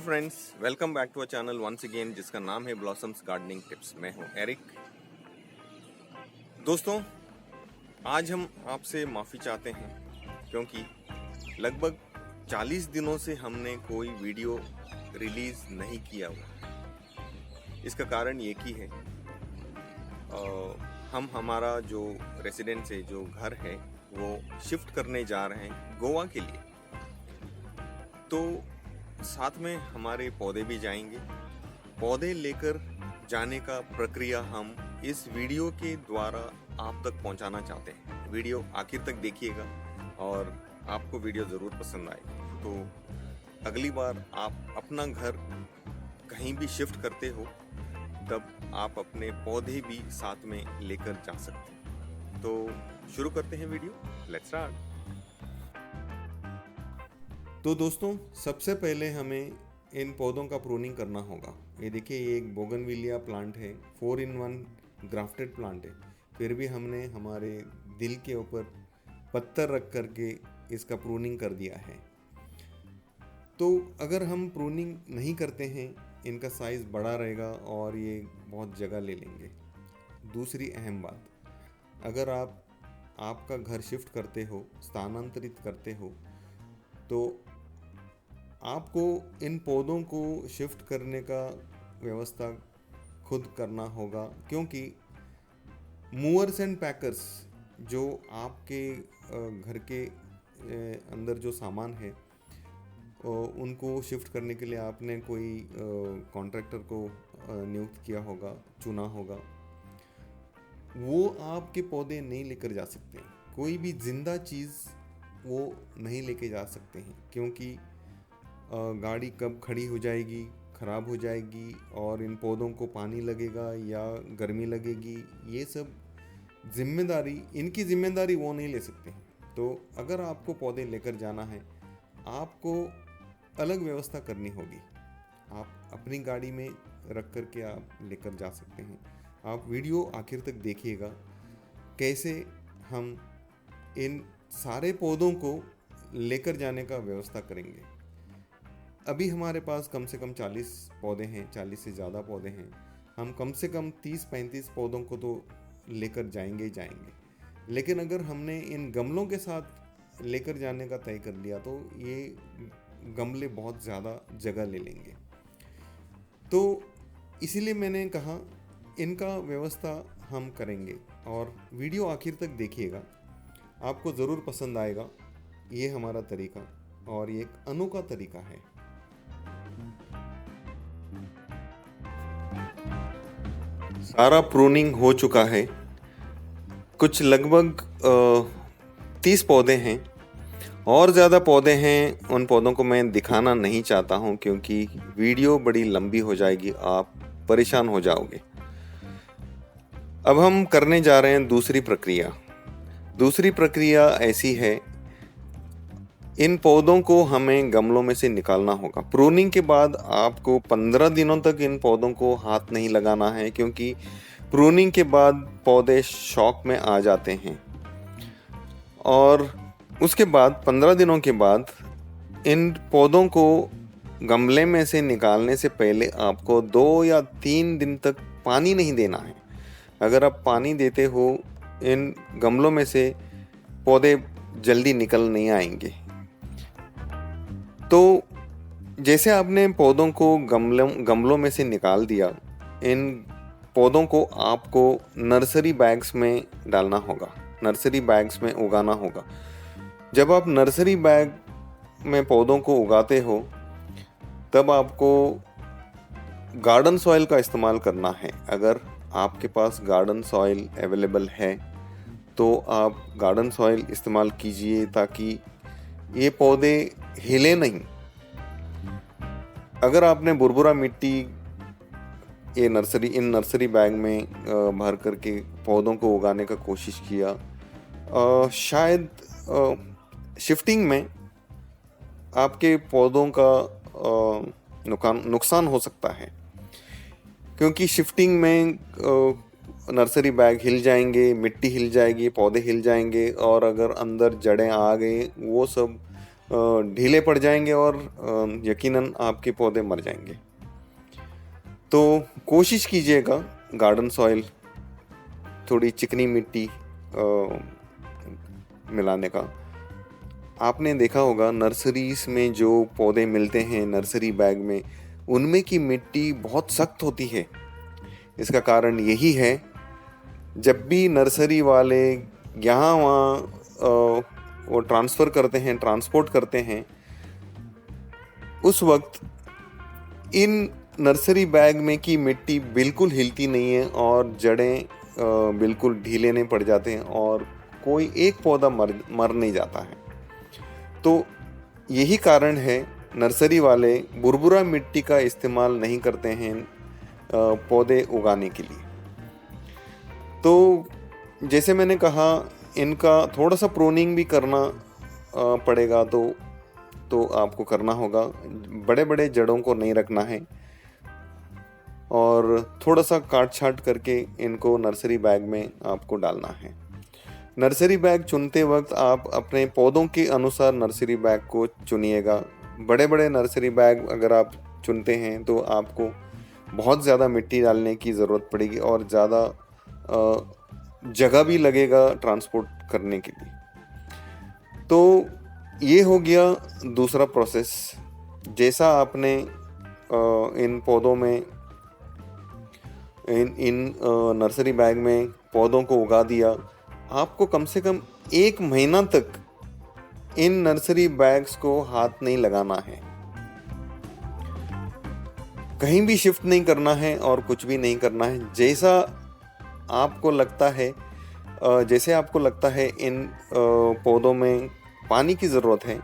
Friends, welcome back to a channel once again जिसका नाम है ब्लॉसम्स गार्डनिंग टिप्स। मैं हूं एरिक। दोस्तों, आज हम आपसे माफ़ी चाहते हैं क्योंकि लगभग 40 दिनों से हमने कोई वीडियो रिलीज़ नहीं किया हुआ। इसका कारण ये कि है हम हमारा जो रेसिडेंस है, जो घर है, वो शिफ्ट करने जा रहे हैं गोवा के लिए। तो साथ में हमारे पौधे भी जाएंगे। पौधे लेकर जाने का प्रक्रिया हम इस वीडियो के द्वारा आप तक पहुंचाना चाहते हैं। वीडियो आखिर तक देखिएगा और आपको वीडियो ज़रूर पसंद आए। तो अगली बार आप अपना घर कहीं भी शिफ्ट करते हो तब आप अपने पौधे भी साथ में लेकर जा सकते हैं। तो शुरू करते हैं वीडियो। Let's start. तो दोस्तों, सबसे पहले हमें इन पौधों का प्रूनिंग करना होगा। ये देखिए, ये एक बोगनविलिया प्लांट है, 4-in-1 ग्राफ्टेड प्लांट है। फिर भी हमने हमारे दिल के ऊपर पत्थर रख करके इसका प्रूनिंग कर दिया है। तो अगर हम प्रूनिंग नहीं करते हैं, इनका साइज़ बड़ा रहेगा और ये बहुत जगह ले लेंगे। दूसरी अहम बात, अगर आपका घर शिफ्ट करते हो, स्थानांतरित करते हो, तो आपको इन पौधों को शिफ्ट करने का व्यवस्था खुद करना होगा, क्योंकि मूवर्स एंड पैकर्स जो आपके घर के अंदर जो सामान है उनको शिफ्ट करने के लिए आपने कोई कॉन्ट्रैक्टर को नियुक्त किया होगा, चुना होगा। वो आपके पौधे नहीं लेकर जा सकते। कोई भी जिंदा चीज़ वो नहीं लेके जा सकते हैं, क्योंकि गाड़ी कब खड़ी हो जाएगी, ख़राब हो जाएगी और इन पौधों को पानी लगेगा या गर्मी लगेगी, ये सब जिम्मेदारी, इनकी जिम्मेदारी वो नहीं ले सकते हैं। तो अगर आपको पौधे लेकर जाना है, आपको अलग व्यवस्था करनी होगी। आप अपनी गाड़ी में रख कर के आप लेकर जा सकते हैं। आप वीडियो आखिर तक देखिएगा कैसे हम इन सारे पौधों को लेकर जाने का व्यवस्था करेंगे। अभी हमारे पास कम से कम 40 पौधे हैं, 40 से ज़्यादा पौधे हैं। हम कम से कम 30-35 पौधों को तो लेकर जाएंगे ही जाएंगे। लेकिन अगर हमने इन गमलों के साथ लेकर जाने का तय कर लिया तो ये गमले बहुत ज़्यादा जगह ले लेंगे। तो इसीलिए मैंने कहा इनका व्यवस्था हम करेंगे और वीडियो आखिर तक देखिएगा, आपको ज़रूर पसंद आएगा। ये हमारा तरीका और ये एक अनोखा तरीका है। सारा प्रूनिंग हो चुका है। कुछ लगभग 30 पौधे हैं और ज़्यादा पौधे हैं। उन पौधों को मैं दिखाना नहीं चाहता हूं क्योंकि वीडियो बड़ी लंबी हो जाएगी, आप परेशान हो जाओगे। अब हम करने जा रहे हैं दूसरी प्रक्रिया। दूसरी प्रक्रिया ऐसी है, इन पौधों को हमें गमलों में से निकालना होगा। प्रूनिंग के बाद आपको 15 दिनों तक इन पौधों को हाथ नहीं लगाना है, क्योंकि प्रूनिंग के बाद पौधे शॉक में आ जाते हैं। और उसके बाद 15 दिनों के बाद इन पौधों को गमले में से निकालने से पहले आपको 2 या 3 दिन तक पानी नहीं देना है। अगर आप पानी देते हो, इन गमलों में से पौधे जल्दी निकल नहीं आएंगे। तो जैसे आपने पौधों को गमलों में से निकाल दिया, इन पौधों को आपको नर्सरी बैग्स में डालना होगा, नर्सरी बैग्स में उगाना होगा। जब आप नर्सरी बैग में पौधों को उगाते हो तब आपको गार्डन सॉइल का इस्तेमाल करना है। अगर आपके पास गार्डन सॉइल अवेलेबल है तो आप गार्डन सॉइल इस्तेमाल कीजिए, ताकि ये पौधे हिले नहीं। अगर आपने बुरबुरा मिट्टी इन नर्सरी बैग में भर करके पौधों को उगाने का कोशिश किया, शायद शिफ्टिंग में आपके पौधों का नुकसान हो सकता है, क्योंकि शिफ्टिंग में नर्सरी बैग हिल जाएंगे, मिट्टी हिल जाएगी, पौधे हिल जाएंगे और अगर अंदर जड़ें आ गई, वो सब ढीले पड़ जाएंगे और यकीनन आपके पौधे मर जाएंगे। तो कोशिश कीजिएगा गार्डन सॉइल, थोड़ी चिकनी मिट्टी मिलाने का। आपने देखा होगा नर्सरीज में जो पौधे मिलते हैं नर्सरी बैग में, उनमें की मिट्टी बहुत सख्त होती है। इसका कारण यही है, जब भी नर्सरी वाले यहाँ वहाँ वो ट्रांसफ़र करते हैं, ट्रांसपोर्ट करते हैं, उस वक्त इन नर्सरी बैग में की मिट्टी बिल्कुल हिलती नहीं है और जड़ें बिल्कुल ढीले नहीं पड़ जाते हैं और कोई एक पौधा मर नहीं जाता है। तो यही कारण है नर्सरी वाले बुरबुरा मिट्टी का इस्तेमाल नहीं करते हैं पौधे उगाने के लिए। तो जैसे मैंने कहा, इनका थोड़ा सा प्रूनिंग भी करना पड़ेगा, तो आपको करना होगा। बड़े बड़े जड़ों को नहीं रखना है और थोड़ा सा काट छाट करके इनको नर्सरी बैग में आपको डालना है। नर्सरी बैग चुनते वक्त आप अपने पौधों के अनुसार नर्सरी बैग को चुनिएगा। बड़े बड़े नर्सरी बैग अगर आप चुनते हैं तो आपको बहुत ज़्यादा मिट्टी डालने की ज़रूरत पड़ेगी और ज़्यादा जगह भी लगेगा ट्रांसपोर्ट करने के लिए। तो ये हो गया दूसरा प्रोसेस। जैसा आपने इन पौधों में इन नर्सरी बैग में पौधों को उगा दिया, आपको कम से कम 1 महीना तक इन नर्सरी बैग्स को हाथ नहीं लगाना है, कहीं भी शिफ्ट नहीं करना है और कुछ भी नहीं करना है। जैसे आपको लगता है इन पौधों में पानी की ज़रूरत है,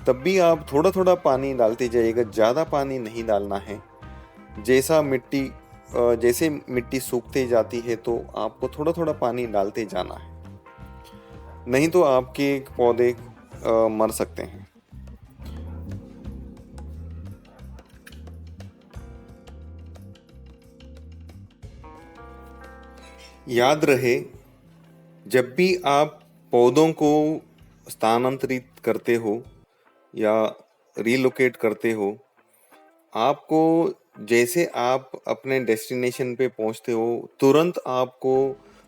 तब भी आप थोड़ा थोड़ा पानी डालते जाइएगा, ज़्यादा पानी नहीं डालना है। जैसे मिट्टी सूखते जाती है तो आपको थोड़ा थोड़ा पानी डालते जाना है, नहीं तो आपके पौधे मर सकते हैं। याद रहे, जब भी आप पौधों को स्थानांतरित करते हो या रिलोकेट करते हो, आपको जैसे आप अपने डेस्टिनेशन पे पहुंचते हो तुरंत आपको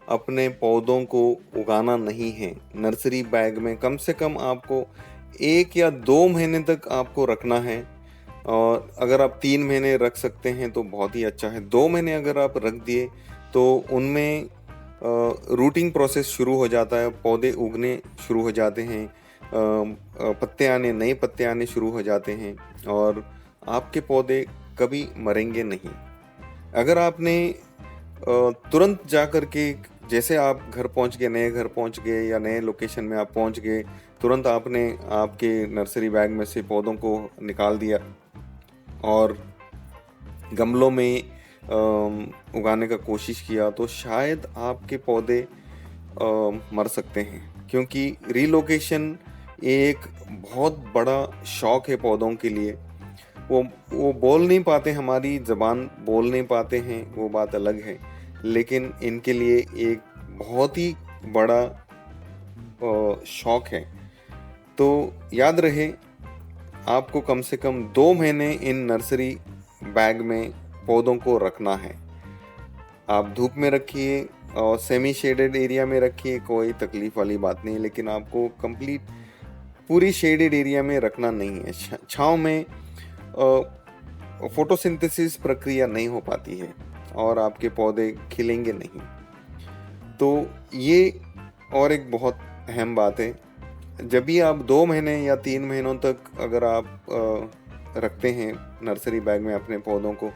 अपने पौधों को उगाना नहीं है। नर्सरी बैग में कम से कम आपको 1 या 2 महीने तक आपको रखना है, और अगर आप 3 महीने रख सकते हैं तो बहुत ही अच्छा है। 2 महीने अगर आप रख दिए तो उनमें रूटिंग प्रोसेस शुरू हो जाता है, पौधे उगने शुरू हो जाते हैं, नए पत्ते आने शुरू हो जाते हैं और आपके पौधे कभी मरेंगे नहीं। अगर आपने तुरंत जा कर के, जैसे आप नए घर पहुंच गए या नए लोकेशन में आप पहुंच गए, तुरंत आपने आपके नर्सरी बैग में से पौधों को निकाल दिया और गमलों में उगाने का कोशिश किया, तो शायद आपके पौधे मर सकते हैं, क्योंकि रीलोकेशन एक बहुत बड़ा शौक है पौधों के लिए। वो बोल नहीं पाते, हमारी ज़बान बोल नहीं पाते हैं, वो बात अलग है, लेकिन इनके लिए एक बहुत ही बड़ा शौक है। तो याद रहे, आपको कम से कम 2 महीने इन नर्सरी बैग में पौधों को रखना है। आप धूप में रखिए और सेमी शेडेड एरिया में रखिए, कोई तकलीफ वाली बात नहीं, लेकिन आपको कंप्लीट पूरी शेडेड एरिया में रखना नहीं है। छाँव में फोटोसिंथेसिस प्रक्रिया नहीं हो पाती है और आपके पौधे खिलेंगे नहीं। तो ये और एक बहुत अहम बात है, जब भी आप 2 महीने या 3 महीनों तक अगर आप रखते हैं नर्सरी बैग में अपने पौधों को,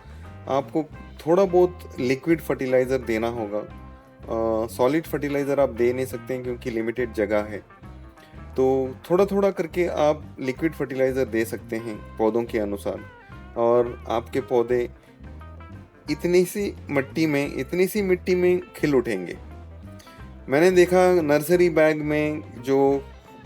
आपको थोड़ा बहुत लिक्विड फर्टिलाइज़र देना होगा। सॉलिड फर्टिलाइज़र आप दे नहीं सकते हैं क्योंकि लिमिटेड जगह है, तो थोड़ा थोड़ा करके आप लिक्विड फर्टिलाइज़र दे सकते हैं पौधों के अनुसार, और आपके पौधे इतनी सी मिट्टी में खिल उठेंगे। मैंने देखा नर्सरी बैग में जो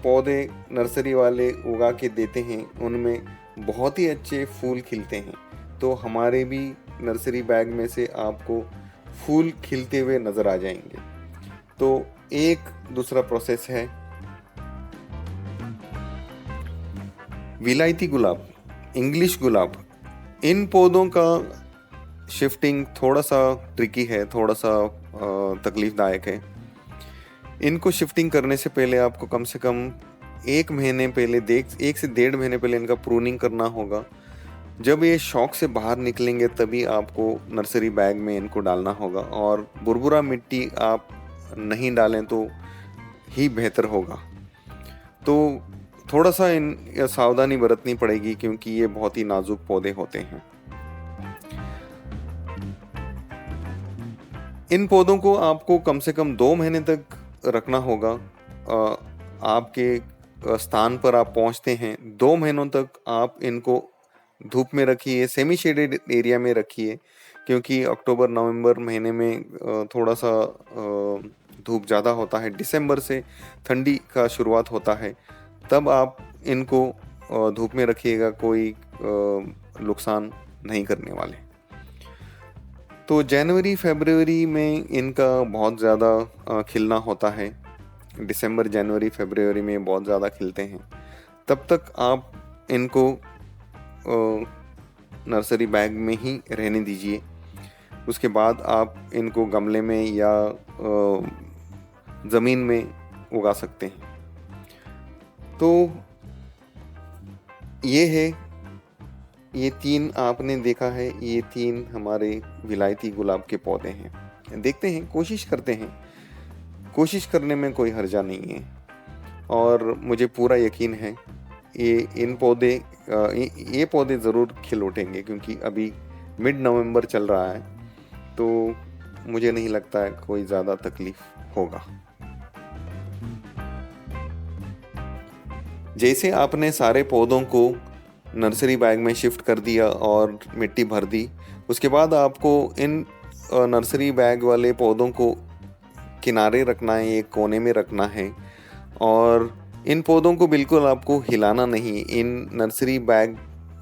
पौधे नर्सरी वाले उगा के देते हैं उनमें बहुत ही अच्छे फूल खिलते हैं। तो हमारे भी नर्सरी बैग में से आपको फूल खिलते हुए नज़र आ जाएंगे। तो एक दूसरा प्रोसेस है। विलायती गुलाब, इंग्लिश गुलाब, इन पौधों का शिफ्टिंग थोड़ा सा ट्रिकी है, थोड़ा सा तकलीफदायक है। इनको शिफ्टिंग करने से पहले आपको कम से कम 1 महीने पहले 1 से 1.5 महीने पहले इनका प्रूनिंग करना होगा। जब ये शौक से बाहर निकलेंगे तभी आपको नर्सरी बैग में इनको डालना होगा, और बुरबुरा मिट्टी आप नहीं डालें तो ही बेहतर होगा। तो थोड़ा सा इन सावधानी बरतनी पड़ेगी क्योंकि ये बहुत ही नाजुक पौधे होते हैं। इन पौधों को आपको कम से कम 2 महीने तक रखना होगा। आपके स्थान पर आप पहुंचते हैं, 2 महीनों तक आप इनको धूप में रखिए, सेमी शेडेड एरिया में रखिए, क्योंकि अक्टूबर नवंबर महीने में थोड़ा सा धूप ज़्यादा होता है। दिसंबर से ठंडी का शुरुआत होता है, तब आप इनको धूप में रखिएगा, कोई नुकसान नहीं करने वाले। तो जनवरी फरवरी में इनका बहुत ज़्यादा खिलना होता है। दिसंबर जनवरी फरवरी में बहुत ज़्यादा खिलते हैं। तब तक आप इनको नर्सरी बैग में ही रहने दीजिए। उसके बाद आप इनको गमले में या ज़मीन में उगा सकते हैं। तो ये है, ये 3 आपने देखा है, ये 3 हमारे विलायती गुलाब के पौधे हैं। देखते हैं, कोशिश करते हैं, कोशिश करने में कोई हर्जा नहीं है। और मुझे पूरा यकीन है ये पौधे ज़रूर खिल उठेंगे, क्योंकि अभी मिड नवंबर चल रहा है, तो मुझे नहीं लगता है कोई ज़्यादा तकलीफ होगा। जैसे आपने सारे पौधों को नर्सरी बैग में शिफ्ट कर दिया और मिट्टी भर दी, उसके बाद आपको इन नर्सरी बैग वाले पौधों को किनारे रखना है, एक कोने में रखना है। और इन पौधों को बिल्कुल आपको हिलाना नहीं। इन नर्सरी बैग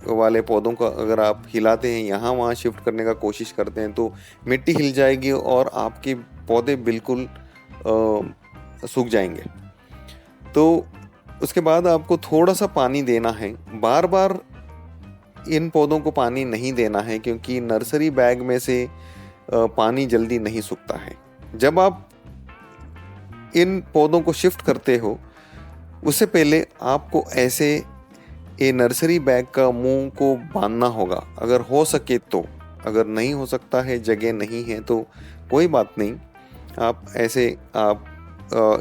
वाले पौधों को अगर आप हिलाते हैं, यहाँ वहाँ शिफ्ट करने का कोशिश करते हैं, तो मिट्टी हिल जाएगी और आपके पौधे बिल्कुल सूख जाएंगे। तो उसके बाद आपको थोड़ा सा पानी देना है। बार बार इन पौधों को पानी नहीं देना है, क्योंकि नर्सरी बैग में से पानी जल्दी नहीं सूखता है। जब आप इन पौधों को शिफ्ट करते हो, उससे पहले आपको ऐसे ये नर्सरी बैग का मुंह को बांधना होगा, अगर हो सके तो। अगर नहीं हो सकता है, जगह नहीं है, तो कोई बात नहीं, आप ऐसे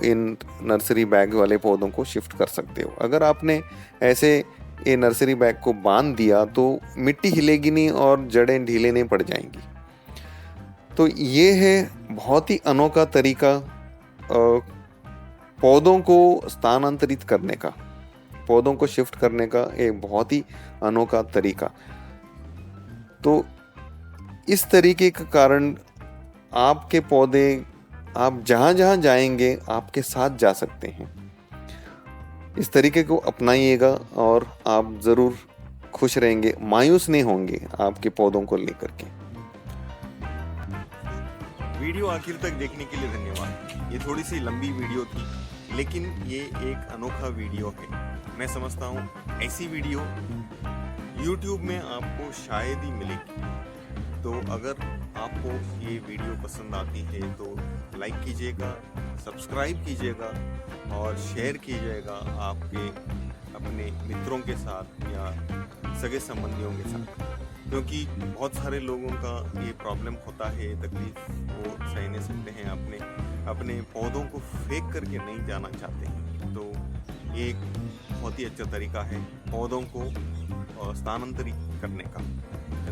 इन नर्सरी बैग वाले पौधों को शिफ्ट कर सकते हो। अगर आपने ऐसे ये नर्सरी बैग को बांध दिया तो मिट्टी हिलेगी नहीं और जड़ें ढीले नहीं पड़ जाएंगी। तो ये है बहुत ही अनोखा तरीका पौधों को स्थानांतरित करने का, पौधों को शिफ्ट करने का एक बहुत ही अनोखा तरीका। तो इस तरीके के कारण आपके पौधे, आप जहाँ जहाँ जाएंगे आपके साथ जा सकते हैं। इस तरीके को अपनाइएगा और आप ज़रूर खुश रहेंगे, मायूस नहीं होंगे आपके पौधों को लेकर के। वीडियो आखिर तक देखने के लिए धन्यवाद। ये थोड़ी सी लंबी वीडियो थी, लेकिन ये एक अनोखा वीडियो है। मैं समझता हूँ ऐसी वीडियो YouTube में आपको शायद ही मिलेगी। तो अगर आपको ये वीडियो पसंद आती है तो लाइक कीजिएगा, सब्सक्राइब कीजिएगा और शेयर कीजिएगा आपके अपने मित्रों के साथ या सगे संबंधियों के साथ, क्योंकि बहुत सारे लोगों का ये प्रॉब्लम होता है, तकलीफ वो सह नहीं सकते हैं, अपने पौधों को फेंक करके नहीं जाना चाहते हैं। तो ये एक बहुत ही अच्छा तरीका है पौधों को स्थानांतरित करने का,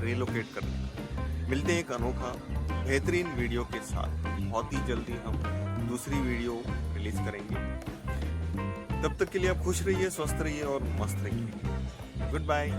रिलोकेट करने का। मिलते हैं एक अनोखा बेहतरीन वीडियो के साथ। बहुत ही जल्दी हम दूसरी वीडियो रिलीज करेंगे। तब तक के लिए आप खुश रहिए, स्वस्थ रहिए और मस्त रहिए। Good bye.